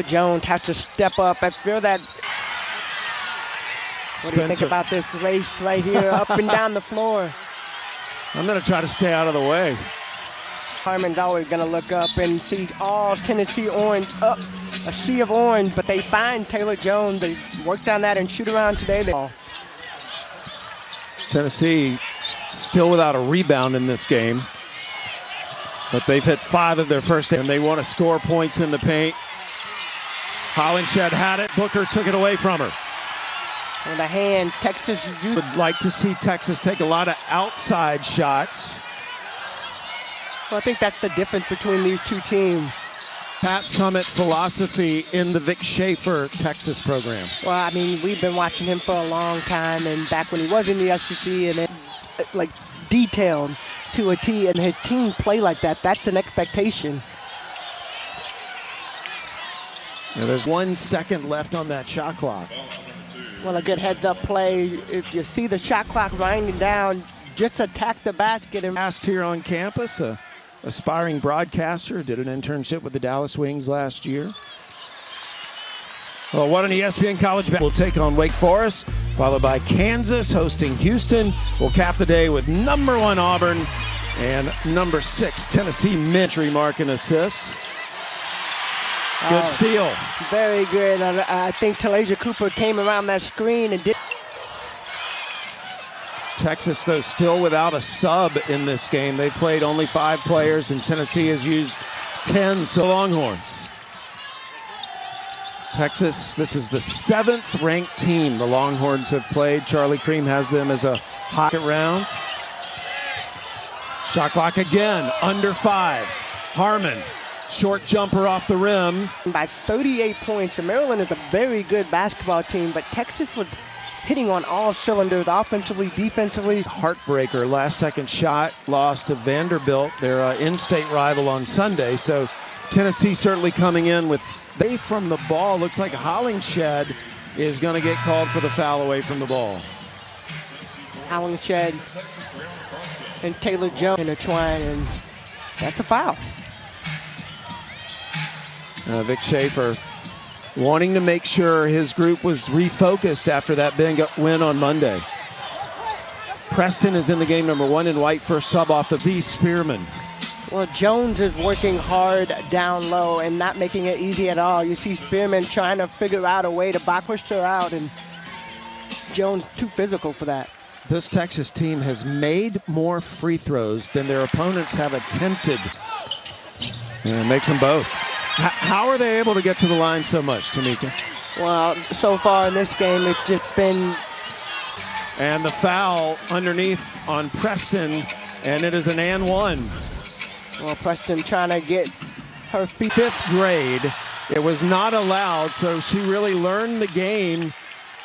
Jones has to step up. I feel that. What do you think about this race right here, up and down the floor? I'm going to try to stay out of the way. Harmon's always going to look up and see all Tennessee orange up, a sea of orange, but they find Taylor Jones. They worked on that and shoot around today. Tennessee still without a rebound in this game, but they've hit 5 of their first, and they want to score points in the paint. Hollingshed had it. Booker took it away from her. On the hand, Texas would like to see Texas take a lot of outside shots. Well, I think that's the difference between these two teams. Pat Summitt philosophy in the Vic Schaefer Texas program. Well, I mean, we've been watching him for a long time, and back when he was in the SEC, and it, like detailed to a T, and his team play like that, that's an expectation. Yeah, there's 1 second left on that shot clock. Well, a good heads-up play. If you see the shot clock winding down, just attack the basket. And last here on campus, a aspiring broadcaster, did an internship with the Dallas Wings last year. Well, what an ESPN college basketball will take on Wake Forest, followed by Kansas hosting Houston. We'll cap the day with #1 Auburn and #6 Tennessee. Mentry mark and assists. Good steal. Very good. I think Talasia Cooper came around that screen and did. Texas, though, still without a sub in this game. They played only 5 players, and Tennessee has used 10. So Longhorns. Texas, this is the 7th ranked team the Longhorns have played. Charlie Cream has them as a hot rounds. Shot clock again, under 5. Harmon. Short jumper off the rim. By 38 points, Maryland is a very good basketball team, but Texas was hitting on all cylinders, offensively, defensively. Heartbreaker, last second shot, lost to Vanderbilt, their in-state rival on Sunday. So Tennessee certainly coming in with they from the ball. Looks like Hollingshed is going to get called for the foul away from the ball. Hollingshed and Taylor Jones intertwine, and that's a foul. Vic Schaefer wanting to make sure his group was refocused after that big win on Monday. Preston is in the game, #1 in white, first sub off of Z. Spearman. Well, Jones is working hard down low and not making it easy at all. You see Spearman trying to figure out a way to push her out, and Jones too physical for that. This Texas team has made more free throws than their opponents have attempted. And it makes them both. How are they able to get to the line so much, Tamika? Well, so far in this game, it's just been... And the foul underneath on Preston, and it is an and 1. Well, Preston trying to get her feet. 5th grade, it was not allowed, so she really learned the game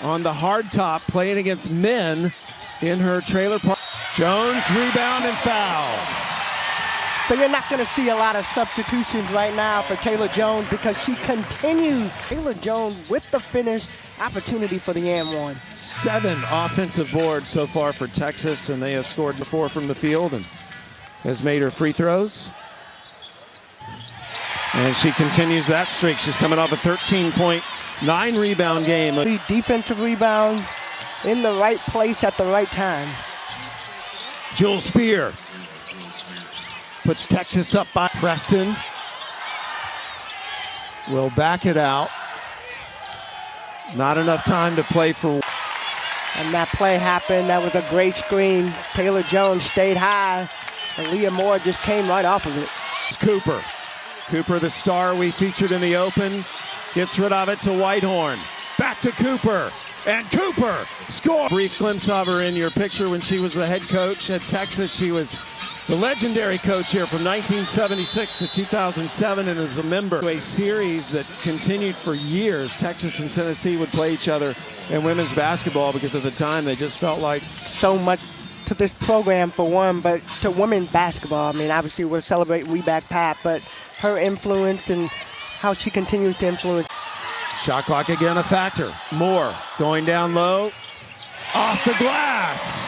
on the hard top, playing against men in her trailer park. Jones, rebound and foul. So you're not going to see a lot of substitutions right now for Taylor Jones because she continues. Taylor Jones with the finish, opportunity for the and 1. 7 offensive boards so far for Texas, and they have scored 4 from the field and has made her free throws. And she continues that streak. She's coming off a 13.9 rebound game. The defensive rebound in the right place at the right time. Jewel Spear puts Texas up by Preston. Will back it out. Not enough time to play for. And that play happened. That was a great screen. Taylor Jones stayed high, and Leah Moore just came right off of it. It's Cooper. Cooper, the star we featured in the Open, gets rid of it to Whitehorn. Back to Cooper. And Cooper scores. Brief glimpse of her in your picture when she was the head coach at Texas. She was the legendary coach here from 1976 to 2007 and is a member of a series that continued for years. Texas and Tennessee would play each other in women's basketball because at the time they just felt like so much to this program for one, but to women's basketball. I mean, obviously we're celebrating We Back Pat, but her influence and how she continues to influence. Shot clock again a factor. Moore going down low, off the glass.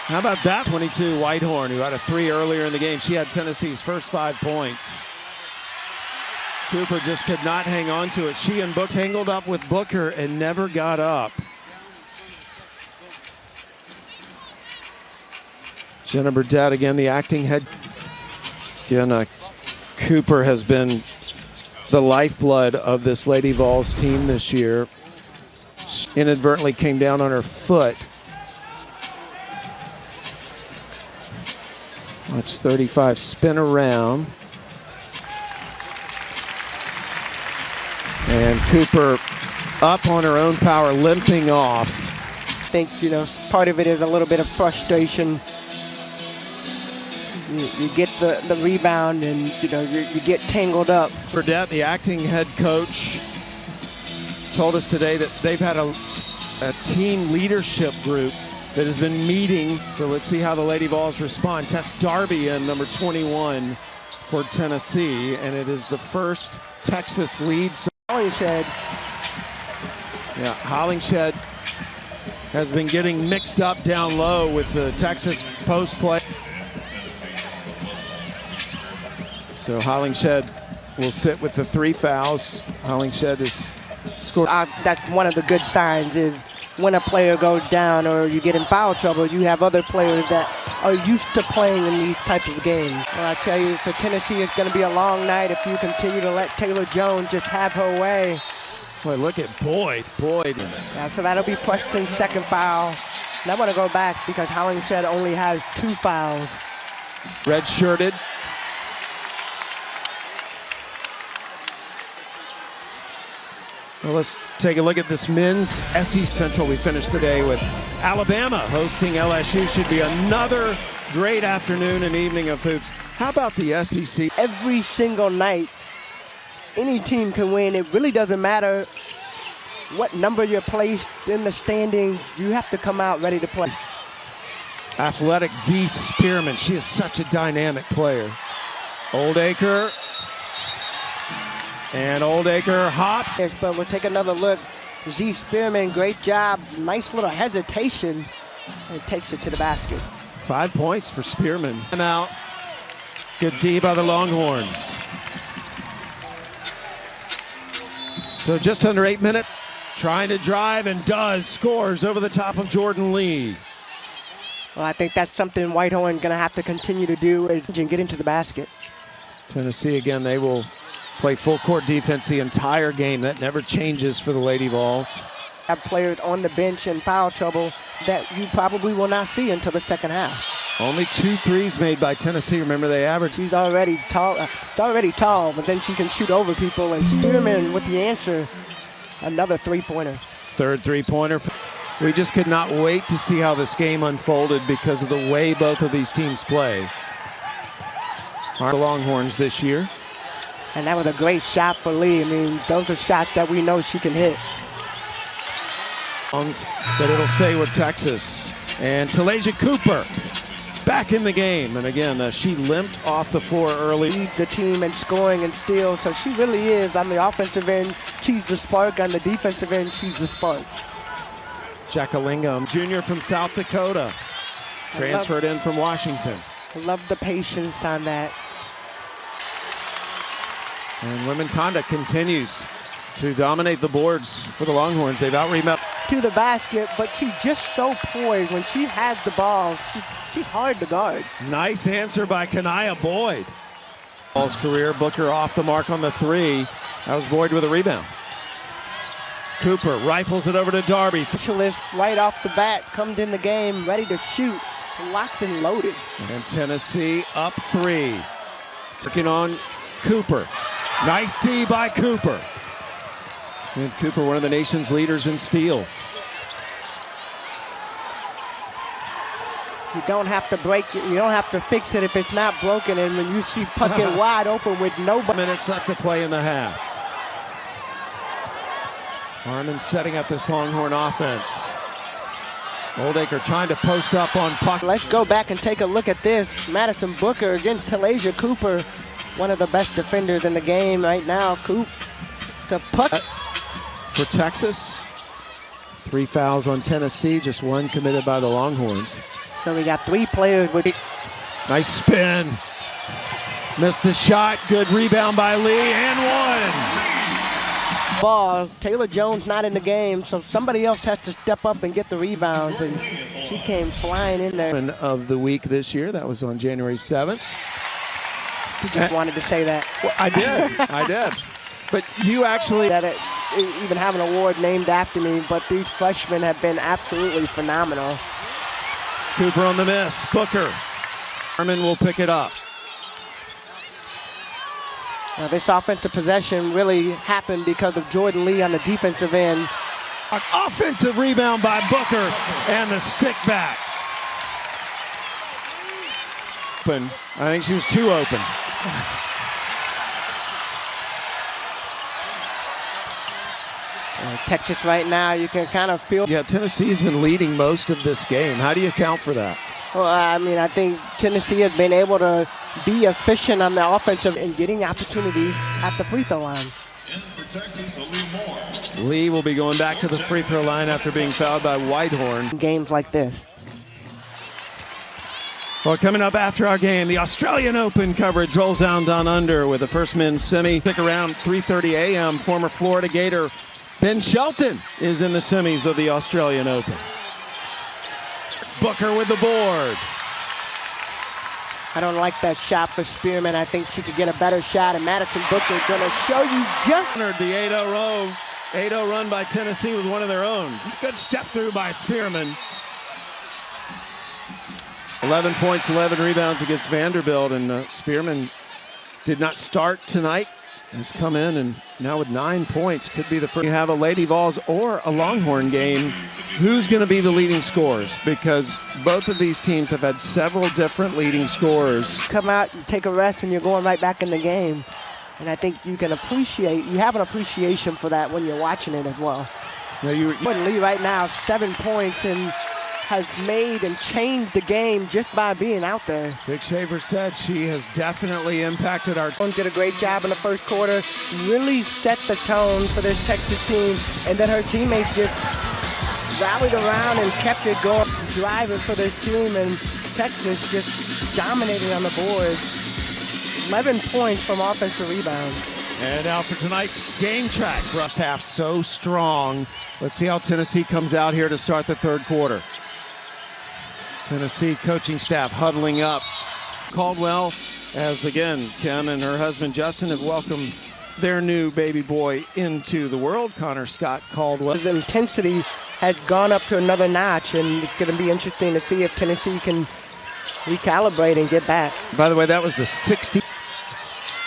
How about that? 22 Whitehorn, who had a 3 earlier in the game. She had Tennessee's first 5 points. Cooper just could not hang on to it. She and Book tangled up with Booker and never got up. Jenna Burdett, again, the acting head. Again, Cooper has been the lifeblood of this Lady Vols team this year. She inadvertently came down on her foot. Watch 35 spin around. And Cooper up on her own power, limping off. I think, part of it is a little bit of frustration. You get the rebound and, you get tangled up. Burdett, the acting head coach, told us today that they've had a team leadership group that has been meeting. So let's see how the Lady Vols respond. Tess Darby in number 21 for Tennessee, and it is the first Texas lead. Hollingshed. Yeah, Hollingshed has been getting mixed up down low with the Texas post play. So Hollingshed will sit with the 3 fouls. Hollingshed has scored. That's one of the good signs is when a player goes down or you get in foul trouble, you have other players that are used to playing in these type of games. Well, I tell you, for Tennessee, it's going to be a long night if you continue to let Taylor Jones just have her way. Boy, look at Boyd. Yeah, so that'll be Preston's second foul. And I want to go back because Hollingshed only has 2 fouls. Red-shirted. Well, let's take a look at this men's SEC Central. We finished the day with Alabama hosting LSU. Should be another great afternoon and evening of hoops. How about the SEC? Every single night, any team can win. It really doesn't matter what number you're placed in the standing. You have to come out ready to play. Athletic Z Spearman. She is such a dynamic player. Oldacre. And Oldacre hops. Yes, but we'll take another look. Z Spearman, great job. Nice little hesitation. And takes it to the basket. 5 points for Spearman. And out. Good D by the Longhorns. So just under 8 minutes. Trying to drive and does. Scores over the top of Jordan Lee. Well, I think that's something Whitehorn going to have to continue to do is get into the basket. Tennessee, again, they will play full court defense the entire game. That never changes for the Lady Vols. Have players on the bench in foul trouble that you probably will not see until the second half. Only 2 threes made by Tennessee. Remember, they average. She's already tall, but then she can shoot over people. And Spearman with the answer, another 3-pointer. Third 3-pointer. We just could not wait to see how this game unfolded because of the way both of these teams play. Our Longhorns this year. And that was a great shot for Lee. I mean, those are shots that we know she can hit. But it'll stay with Texas. And Talasia Cooper back in the game. And again, she limped off the floor early. Leads the team in scoring and steals. So she really is, on the offensive end, she's the spark. On the defensive end, she's the spark. Jackalingam, junior from South Dakota. Transferred in from Washington. I love the patience on that. And Wimintonda continues to dominate the boards for the Longhorns. They've out-rebounded to the basket, but she's just so poised. When she has the ball, she's hard to guard. Nice answer by Kanaya Boyd. Ball's career, Booker off the mark on the 3. That was Boyd with a rebound. Cooper rifles it over to Darby. Specialist right off the bat, comes in the game, ready to shoot, locked and loaded. And Tennessee up 3. Taking on Cooper. Nice D by Cooper. And Cooper, one of the nation's leaders in steals. You don't have to break it. You don't have to fix it if it's not broken. And when you see Puckett wide open with nobody. Minutes left to play in the half. Harmon setting up this Longhorn offense. Oldacre trying to post up on Puck. Let's go back and take a look at this. Madison Booker against Talasia Cooper, one of the best defenders in the game right now. Coop to Puck. For Texas, 3 fouls on Tennessee, just 1 committed by the Longhorns. So we got 3 players with it. Nice spin. Missed the shot. Good rebound by Lee and 1. Ball. Taylor Jones not in the game, so somebody else has to step up and get the rebounds, and she came flying in there. Of the week this year, that was on January 7th. You just wanted to say that. Well, I did. But you actually... That it even have an award named after me, but these freshmen have been absolutely phenomenal. Cooper on the miss. Booker. Harmon will pick it up. Now this offensive possession really happened because of Jordan Lee on the defensive end. An offensive rebound by Booker and the stick back. Open. I think she was too open. Texas right now, you can kind of feel. Yeah, Tennessee's been leading most of this game. How do you account for that? Well, I mean, I think Tennessee has been able to be efficient on the offensive and getting opportunity at the free throw line. Lee will be going back to the free throw line after being fouled by Whitehorn. Games like this. Well, coming up after our game, the Australian Open coverage rolls down under with the first men's semi. Stick around, 3:30 a.m. Former Florida Gator Ben Shelton is in the semis of the Australian Open. Booker with the board. I don't like that shot for Spearman. I think she could get a better shot, and Madison Booker is going to show you just. The 8-0 run by Tennessee with one of their own. Good step through by Spearman. 11 points, 11 rebounds against Vanderbilt, and Spearman did not start tonight. Has come in and now with 9 points could be the first. You have a Lady Vols or a Longhorn game. Who's going to be the leading scorers? Because both of these teams have had several different leading scorers. Come out, you take a rest, and you're going right back in the game. And I think you can appreciate, you have an appreciation for that when you're watching it as well. Now Jordan Lee right now, 7 points, and has made and changed the game just by being out there. Vic Shaver said she has definitely impacted our team. Did a great job in the first quarter, really set the tone for this Texas team, and then her teammates just rallied around and kept it going, driving for this team, and Texas just dominating on the board. 11 points from offensive rebounds. And now for tonight's game track. First half so strong. Let's see how Tennessee comes out here to start the third quarter. Tennessee coaching staff huddling up. Caldwell, as again, Kim and her husband Justin have welcomed their new baby boy into the world, Connor Scott Caldwell. The intensity has gone up to another notch, and it's going to be interesting to see if Tennessee can recalibrate and get back. By the way, that was the 60.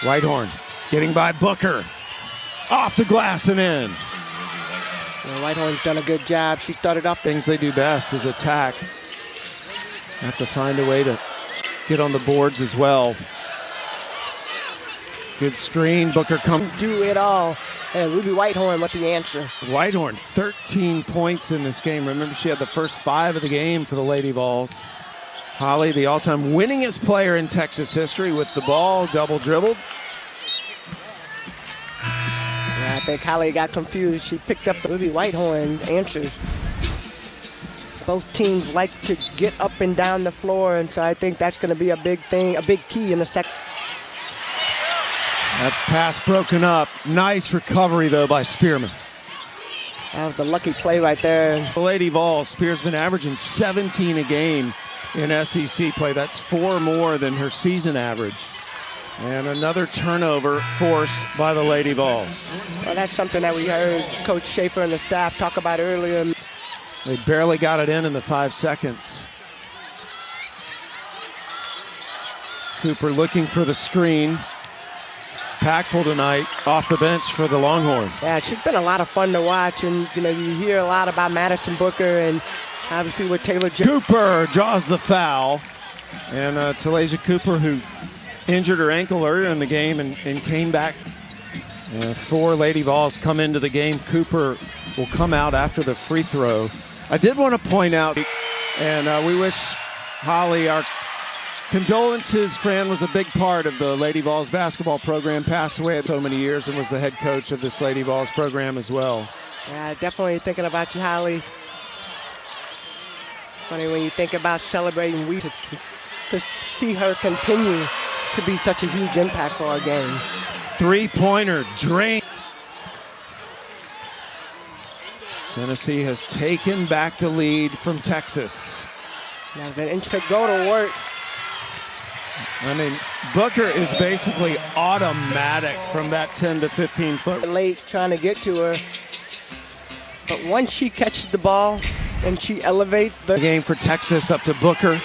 Whitehorn getting by Booker. Off the glass and in. Well, Whitehorn's done a good job. She started off. Things they do best is attack. Have to find a way to get on the boards as well. Good screen. Booker comes. Do it all. And Ruby Whitehorn with the answer. Whitehorn, 13 points in this game. Remember, she had the first 5 of the game for the Lady Vols. Holly, the all-time winningest player in Texas history with the ball, double dribbled. Yeah, I think Holly got confused. She picked up the Ruby Whitehorn answers. Both teams like to get up and down the floor, and so I think that's going to be a big thing, a big key in the second. That pass broken up. Nice recovery, though, by Spearman. That was the lucky play right there. The Lady Vols, Spear's been averaging 17 a game in SEC play. That's 4 more than her season average. And another turnover forced by the Lady Vols. Well, that's something that we heard Coach Schaefer and the staff talk about earlier. They barely got it in the 5 seconds. Cooper looking for the screen. Impactful tonight off the bench for the Longhorns. Yeah, she's been a lot of fun to watch, and you hear a lot about Madison Booker and obviously with Taylor Cooper draws the foul, and Talasia Cooper, who injured her ankle earlier in the game and came back. 4 Lady Vols come into the game. Cooper will come out after the free throw. I did want to point out, and we wish Holly our condolences. Fran was a big part of the Lady Vols basketball program, passed away at so many years, and was the head coach of this Lady Vols program as well. Yeah, definitely thinking about you, Holly. Funny when you think about celebrating, to see her continue to be such a huge impact for our game. three-pointer drain. Tennessee has taken back the lead from Texas. Now that inch to go to work. I mean, Booker is basically automatic from that 10 to 15 foot. Late trying to get to her. But once she catches the ball and she elevates the game for Texas up to Booker.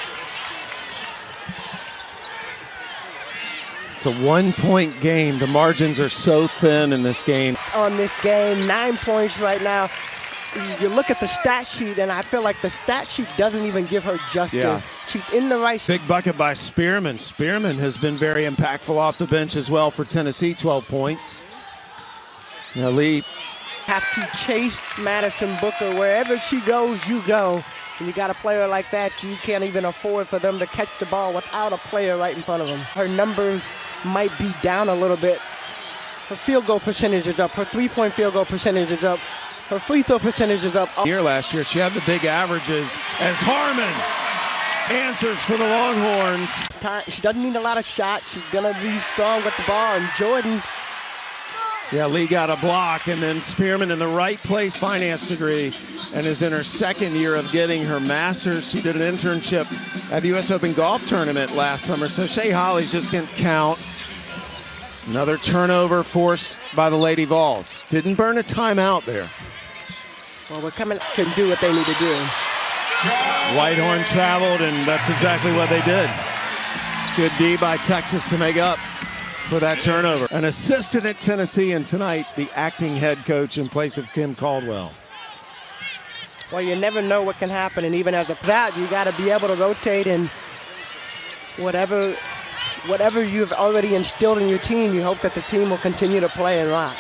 It's a one-point game. The margins are so thin in this game. On this game, 9 points right now. You look at the stat sheet, and I feel like the stat sheet doesn't even give her justice. Yeah. She's in the right. Big bucket by Spearman. Spearman has been very impactful off the bench as well for Tennessee, 12 points. Now Lee. Have to chase Madison Booker. Wherever she goes, you go. And you got a player like that, you can't even afford for them to catch the ball without a player right in front of them. Her number might be down a little bit. Her field goal percentage is up. Her three-point field goal percentage is up. Her free throw percentage is up. Last year, she had the big averages as Harmon answers for the Longhorns. She doesn't need a lot of shots. She's going to be strong with the ball. And Jordan. Yeah, Lee got a block, and then Spearman in the right place, finance degree, and is in her second year of getting her master's. She did an internship at the U.S. Open Golf Tournament last summer, so Shea Holly's just didn't count. Another turnover forced by the Lady Vols. Didn't burn a timeout there. Well, we're coming to do what they need to do. Whitehorn traveled, and that's exactly what they did. Good D by Texas to make up for that turnover. An assistant at Tennessee, and tonight the acting head coach in place of Kim Caldwell. Well, you never know what can happen, and even as a that, you got to be able to rotate, and whatever you've already instilled in your team, you hope that the team will continue to play and rock.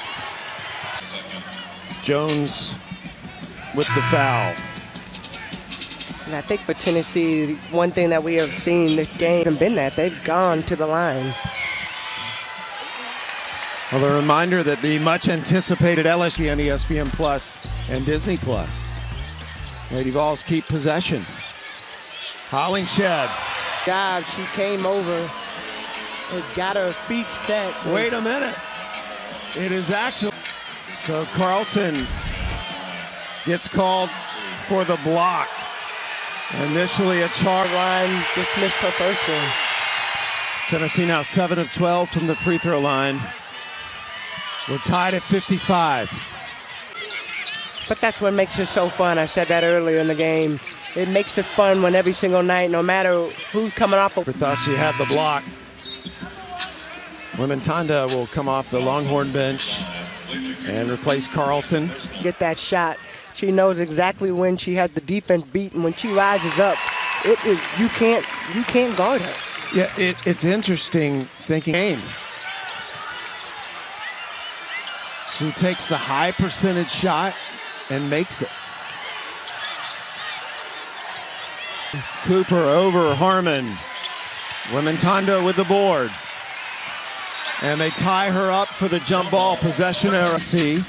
Jones with the foul. And I think for Tennessee, one thing that we have seen this game hasn't been that they've gone to the line. Well, a reminder that the much anticipated LSU on ESPN Plus and Disney Plus. Lady Vols keep possession. Hollingshed. God, she came over and got her feet set. Wait a minute. It is actually. So Carlton gets called for the block. Initially a charge. Line just missed her first one. Tennessee now 7 of 12 from the free throw line. We're tied at 55. But that's what makes it so fun. I said that earlier in the game. It makes it fun when every single night, no matter who's coming off. Thought she had the block. Wimentanda will come off the Longhorn bench and replace Carlton. Get that shot. She knows exactly when she has the defense beat, and when she rises up, it is you can't guard her. Yeah, it's interesting thinking game. She takes the high percentage shot and makes it. Cooper over Harmon. Wimentanda with the board. And they tie her up for the jump ball possession. RC.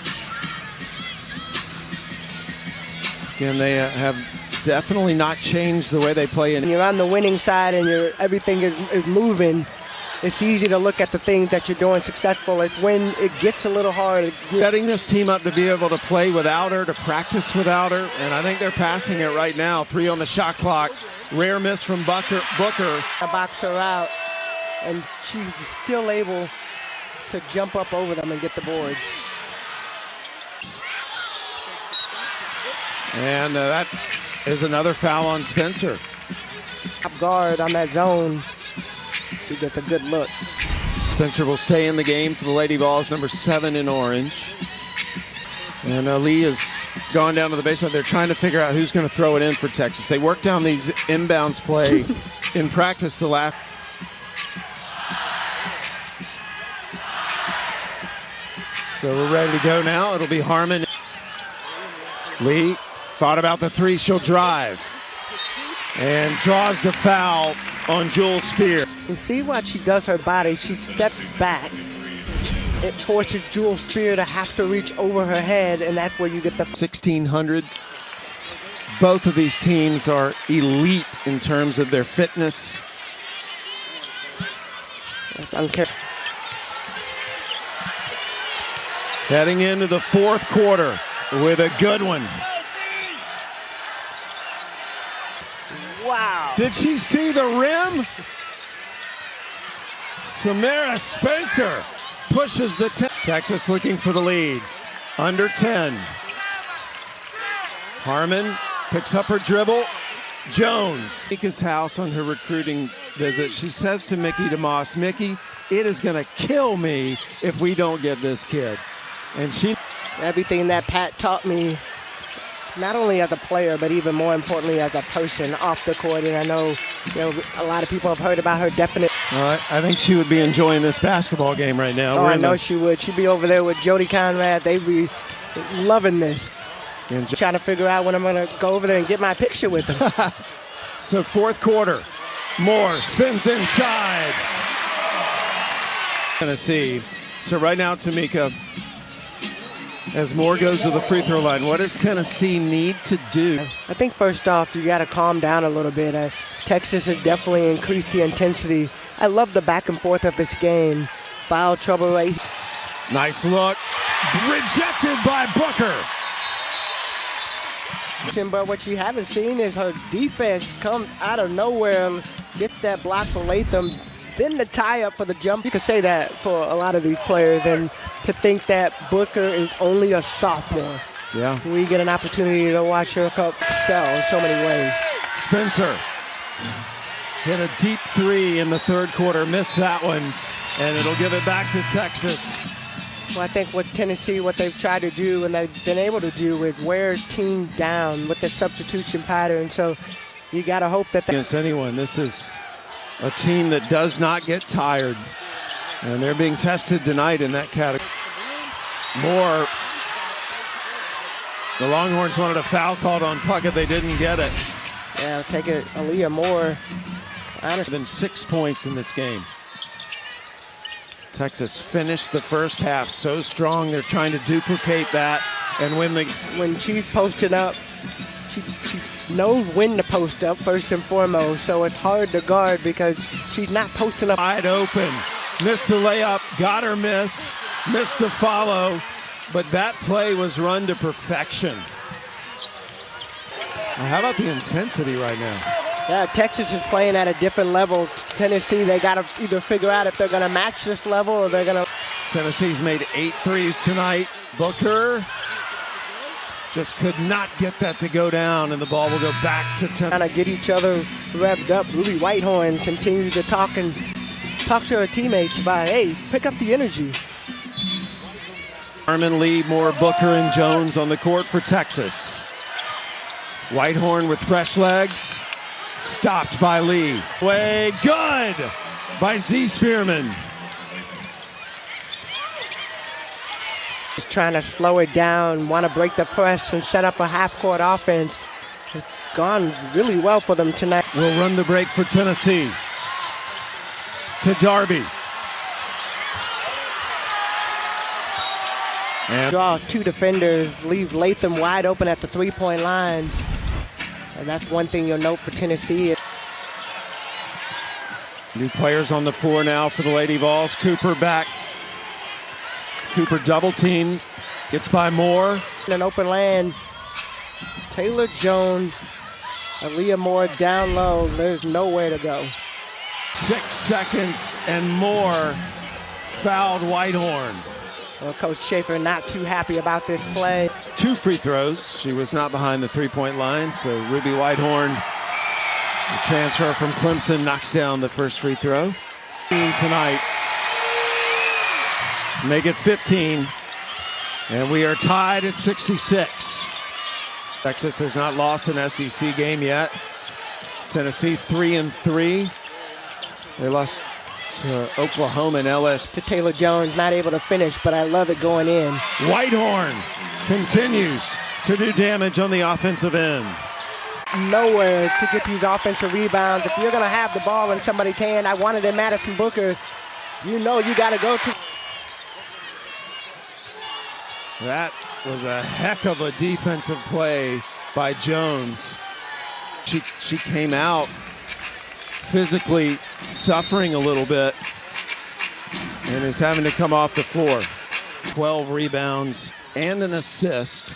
Again, they have definitely not changed the way they play. When you're on the winning side and everything is moving, it's easy to look at the things that you're doing successful. It's when it gets a little hard. Setting this team up to be able to play without her, to practice without her, and I think they're passing it right now. 3 on the shot clock. Rare miss from Booker. I box her out, and she's still able to jump up over them and get the board. And that is another foul on Spencer. Top guard on that zone. She gets a good look. Spencer will stay in the game for the Lady Vols, number 7 in orange. And Lee has gone down to the baseline. They're trying to figure out who's going to throw it in for Texas. They worked down these inbounds play in practice the last. So we're ready to go now. It'll be Harmon. Lee thought about the 3. She'll drive. And draws the foul on Jewel Spear. You see what she does her body. She steps back. It forces Jewel Spear to have to reach over her head, and that's where you get the 1,600. Both of these teams are elite in terms of their fitness. Heading into the fourth quarter with a good one. Wow. Did she see the rim? Samara Spencer pushes the Texas looking for the lead. Under 10. Harmon picks up her dribble. Jones. Mika's house on her recruiting visit. She says to Mickey DeMoss, Mickey, it is going to kill me if we don't get this kid. And she... Everything that Pat taught me, not only as a player, but even more importantly as a person off the court. And I know, a lot of people have heard about her definite. I think she would be enjoying this basketball game right now. Oh, I know she would. She'd be over there with Jody Conrad. They'd be loving this. And trying to figure out when I'm going to go over there and get my picture with them. So fourth quarter, Moore spins inside. Tennessee. So right now, Tamika, as Moore goes to the free throw line, what does Tennessee need to do? I think first off, you got to calm down a little bit. Texas has definitely increased the intensity. I love the back and forth of this game. Foul trouble rate. Nice look. Rejected by Booker. But what you haven't seen is her defense come out of nowhere, get that block for Latham, then the tie up for the jump. You could say that for a lot of these players, and to think that Booker is only a sophomore. Yeah. We get an opportunity to watch her excel in so many ways. Spencer hit a deep three in the third quarter, missed that one, and it'll give it back to Texas. Well, I think what Tennessee, what they've tried to do and they've been able to do is wear team down with the substitution pattern. So you got to hope that against anyone, this is a team that does not get tired, and they're being tested tonight in that category. Moore, the Longhorns wanted a foul called on Puckett. They didn't get it. Yeah, take it, Aaliyah Moore. Than 6 points in this game. Texas finished the first half so strong. They're trying to duplicate that and win the... When she's posted up, she knows when to post up first and foremost, so it's hard to guard because she's not posting up. Wide open, missed the layup, got her miss, missed the follow, but that play was run to perfection. Well, how about the intensity right now? Yeah, Texas is playing at a different level. Tennessee, they got to either figure out if they're going to match this level or they're going to... Tennessee's made 8 threes tonight. Booker just could not get that to go down, and the ball will go back to Tennessee. Trying to get each other revved up. Ruby Whitehorn continues to talk to her teammates about, hey, pick up the energy. Harmon, Lee, Moore, Booker, and Jones on the court for Texas. Whitehorn with fresh legs. Stopped by Lee. Way good by Z Spearman. Just trying to slow it down, want to break the press and set up a half-court offense. It's gone really well for them tonight. We'll run the break for Tennessee. To Darby. And draw 2 defenders, leave Latham wide open at the three-point line. And that's one thing you'll note for Tennessee. New players on the floor now for the Lady Vols. Cooper back. Cooper double team. Gets by Moore. In an open land. Taylor Jones, Aaliyah Moore down low. There's nowhere to go. 6 seconds and Moore fouled Whitehorn. Well, Coach Schaefer not too happy about this play. 2 free throws. She was not behind the three-point line, so Ruby Whitehorn, the transfer from Clemson, knocks down the first free throw. Tonight, make it 15, and we are tied at 66. Texas has not lost an SEC game yet. Tennessee 3-3. They lost to Oklahoma and LSU. To Taylor Jones, not able to finish, but I love it going in. Whitehorn continues to do damage on the offensive end. Nowhere to get these offensive rebounds. If you're going to have the ball and somebody can, I wanted in Madison Booker, you know you got to go to. That was a heck of a defensive play by Jones. She came out physically suffering a little bit and is having to come off the floor. 12 rebounds and an assist.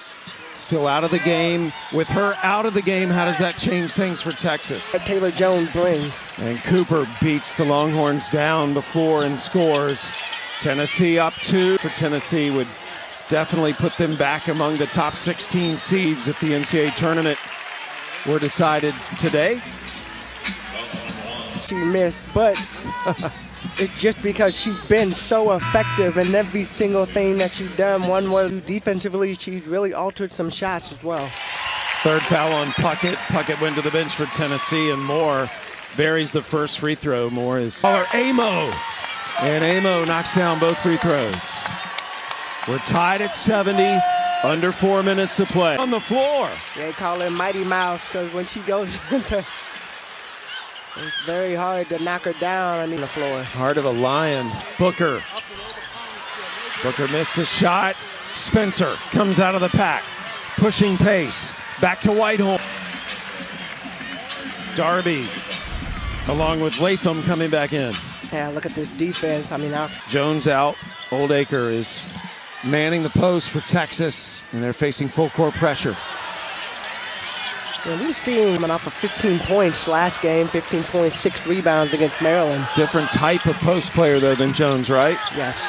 Still out of the game. With her out of the game, how does that change things for Texas? Taylor Jones brings. And Cooper beats the Longhorns down the floor and scores. Tennessee up 2. For Tennessee would definitely put them back among the top 16 seeds if the NCAA tournament were decided today. She missed, but it's just because she's been so effective in every single thing that she's done. One was defensively, she's really altered some shots as well. Third foul on Puckett. Puckett went to the bench for Tennessee, and Moore buries the first free throw. Moore is Amo. And Amo knocks down both free throws. We're tied at 70, under 4 minutes to play. On the floor. They call her Mighty Mouse because when she goes into, it's very hard to knock her down on the floor. Heart of a lion. Booker. Booker missed the shot. Spencer comes out of the pack. Pushing pace. Back to Whitehorn. Darby, along with Latham, coming back in. Yeah, look at this defense. I mean, Jones out. Oldacre is manning the post for Texas, and they're facing full court pressure. Yeah, we've seen him off of 15 points last game, 15 points, 6 rebounds against Maryland. Different type of post player, though, than Jones, right? Yes.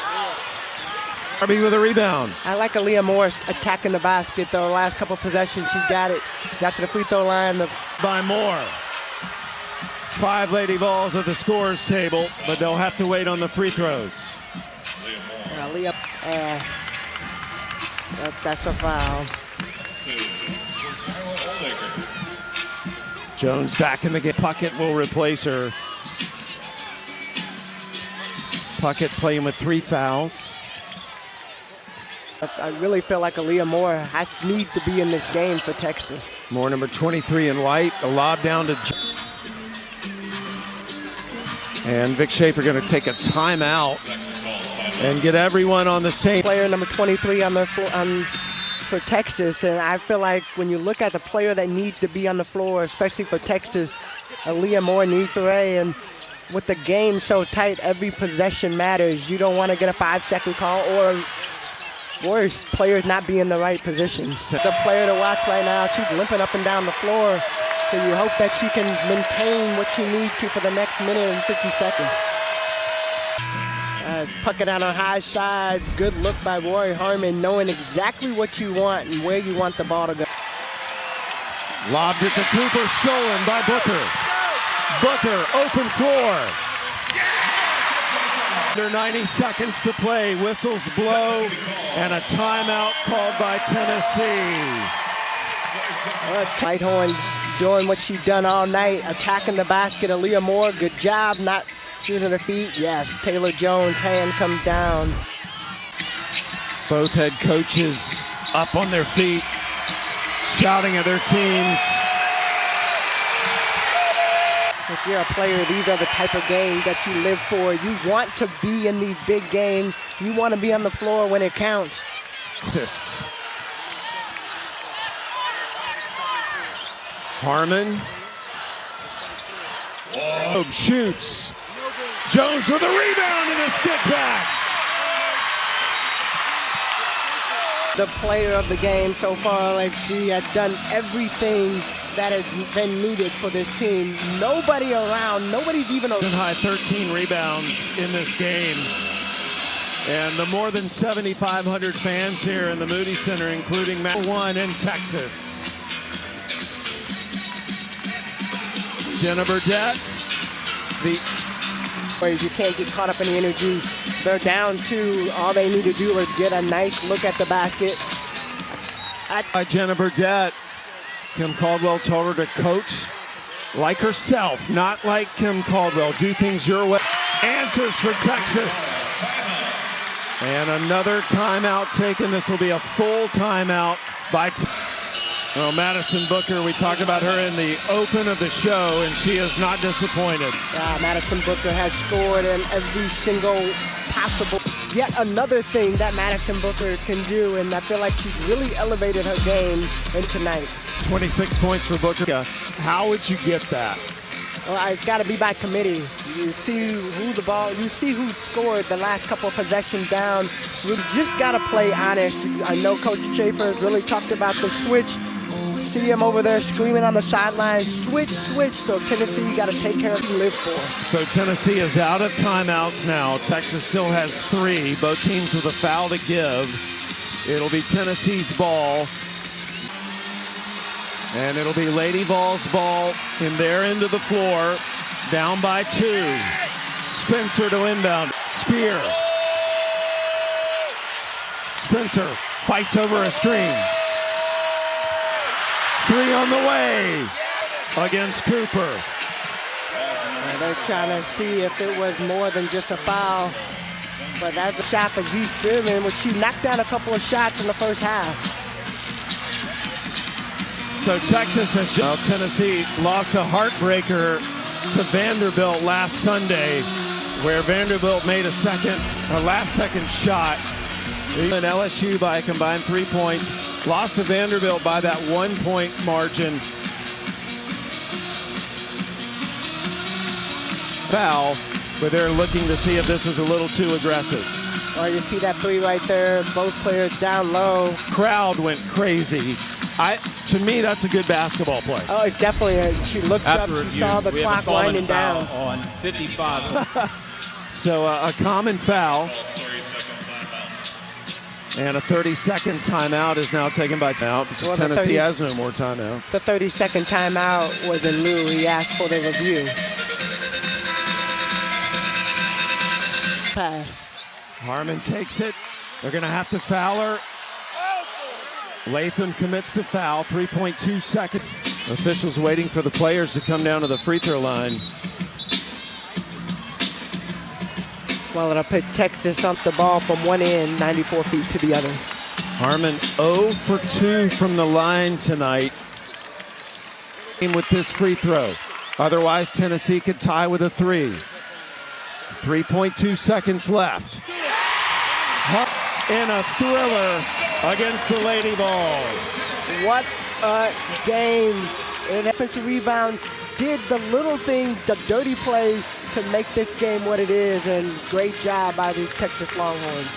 Darby with a rebound. I like Aaliyah Morris attacking the basket, though. Last couple possessions, she's got it. Got to the free throw line. By Moore. 5 Lady Vols at the scorer's table, but they'll have to wait on the free throws. Aaliyah, that's a foul. Jones back in the game. Puckett will replace her. Puckett playing with 3 fouls. I really feel like Aaliyah Moore needs to be in this game for Texas. Moore, number 23 in white. A lob down to... And Vic Schaefer going to take a timeout and get everyone on the same. Player number 23 for Texas, and I feel like when you look at the player that needs to be on the floor, especially for Texas, Aaliyah Moore needs to play. And with the game so tight, every possession matters. You don't want to get a 5-second call or Warriors players not be in the right positions. The player to watch right now, she's limping up and down the floor. So you hope that she can maintain what she needs to for the next minute and 50 seconds. Puckett on her high side. Good look by Roy Harmon, knowing exactly what you want and where you want the ball to go. Lobbed it to Cooper, stolen by Booker. Booker, open floor. Under 90 seconds to play. Whistles blow and a timeout called by Tennessee. Whitehorn doing what she's done all night, attacking the basket. Aaliyah Moore, good job not using her feet. Yes, Taylor Jones' hand comes down. Both head coaches up on their feet, shouting at their teams. If you're a player, these are the type of games that you live for. You want to be in these big games. You want to be on the floor when it counts. Harmon. Whoa. Shoots. Jones with a rebound and a step back. The player of the game so far, like she has done everything that has been needed for this team. Nobody around, nobody's even around. High 13 rebounds in this game. And the more than 7,500 fans here in the Moody Center, including #1 in Texas. Jenna Burdett. You can't get caught up in the energy. They're down 2. All they need to do is get a nice look at the basket. By Jenna Burdett. Kim Caldwell told her to coach like herself, not like Kim Caldwell. Do things your way. Answers for Texas. And another timeout taken. This will be a full timeout by Madison Booker. We talked about her in the open of the show, and she is not disappointed. Madison Booker has scored in every single possible. Yet another thing that Madison Booker can do, and I feel like she's really elevated her game in tonight. 26 points for Booker. How would you get that? Well, it's got to be by committee. You see who scored the last couple of possessions down. We just got to play honest. I know Coach Schaefer really talked about the switch. See him over there screaming on the sideline, switch, switch. So Tennessee, you got to take care of and live for. So Tennessee is out of timeouts now. Texas still has 3. Both teams with a foul to give. It'll be Tennessee's ball. And it'll be Lady Vols' ball in their end of the floor. Down by 2. Spencer to inbound. Spear. Spencer fights over a screen. 3 on the way against Cooper. And they're trying to see if it was more than just a foul. But that's a shot for Z Spearman, which she knocked down a couple of shots in the first half. So Texas has Tennessee lost a heartbreaker to Vanderbilt last Sunday, where Vanderbilt made a last-second shot. And LSU by a combined 3 points. Lost to Vanderbilt by that 1-point margin. Foul, but they're looking to see if this was a little too aggressive. Oh, you see that 3 right there, both players down low. Crowd went crazy. To me, that's a good basketball play. Oh, it definitely. She looked up, she saw the clock winding down. On 55. So a common foul. And a 30-second timeout is now taken by because Tennessee has no more timeouts. The 30-second timeout was in lieu. He asked for the review. Pass. Harmon takes it. They're going to have to foul her. Latham commits the foul. 3.2 seconds. Officials waiting for the players to come down to the free throw line. Well, it'll put Texas up the ball from one end, 94 feet to the other. Harmon 0 for 2 from the line tonight with this free throw. Otherwise, Tennessee could tie with a 3. 3.2 seconds left. In a thriller against the Lady Vols. What a game. An offensive rebound did the little thing, the dirty play to make this game what it is, and great job by the Texas Longhorns.